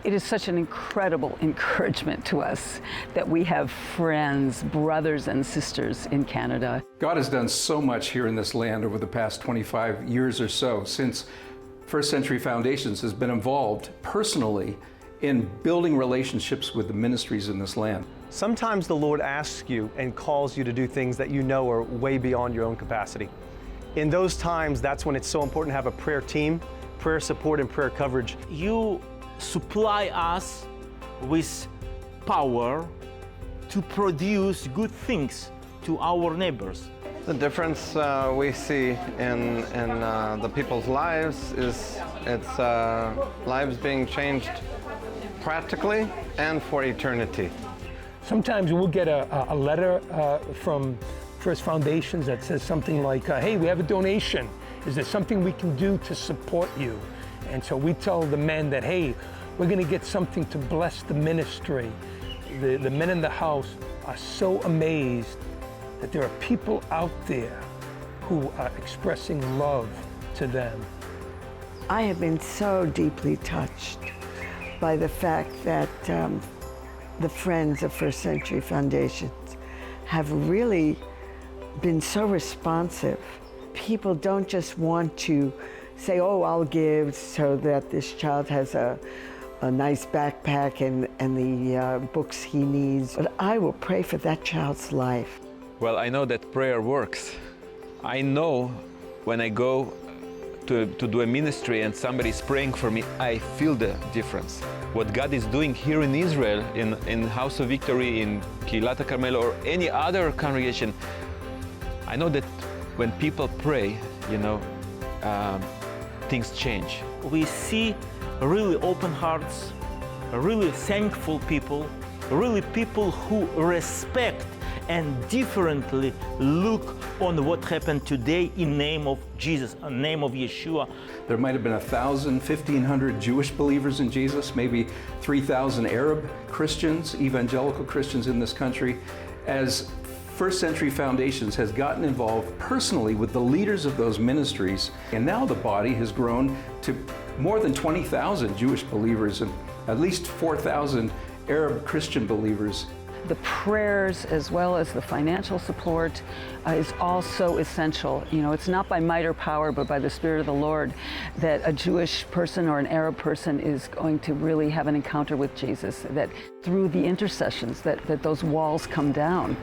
It is such an incredible encouragement to us that we have friends, brothers and sisters in Canada. God has done so much here in this land over the past 25 years or so since First Century Foundations has been involved personally in building relationships with the ministries in this land. Sometimes the Lord asks you and calls you to do things that you know are way beyond your own capacity. In those times, that's when it's so important to have a prayer team, prayer support, and prayer coverage. You supply us with power to produce good things to our neighbors. The difference we see in the people's lives is it's lives being changed practically and for eternity. Sometimes we'll get a letter from First Foundations that says something like, hey, we have a donation. Is there something we can do to support you? And so we tell the men that, hey, we're going to get something to bless the ministry. The men in the house are so amazed that there are people out there who are expressing love to them. I have been so deeply touched by the fact that the Friends of First Century Foundations have really been so responsive. People don't just want to say, oh, I'll give so that this child has a nice backpack and the books he needs, but I will pray for that child's life. Well, I know that prayer works. I know when I go to do a ministry and somebody's praying for me, I feel the difference. What God is doing here in Israel, in House of Victory, in Kehilat HaCarmel, or any other congregation, I know that when people pray, things change. We see really open hearts, really thankful people, really people who respect and differently look on what happened today in name of Jesus, in name of Yeshua. There might have been 1,000, 1,500 Jewish believers in Jesus, maybe 3,000 Arab Christians, evangelical Christians in this country. As First Century Foundations has gotten involved personally with the leaders of those ministries, and now the body has grown to more than 20,000 Jewish believers and at least 4,000 Arab Christian believers. The prayers as well as the financial support is also essential. It's not by might or power, but by the Spirit of the Lord that a Jewish person or an Arab person is going to really have an encounter with Jesus, that through the intercessions that those walls come down.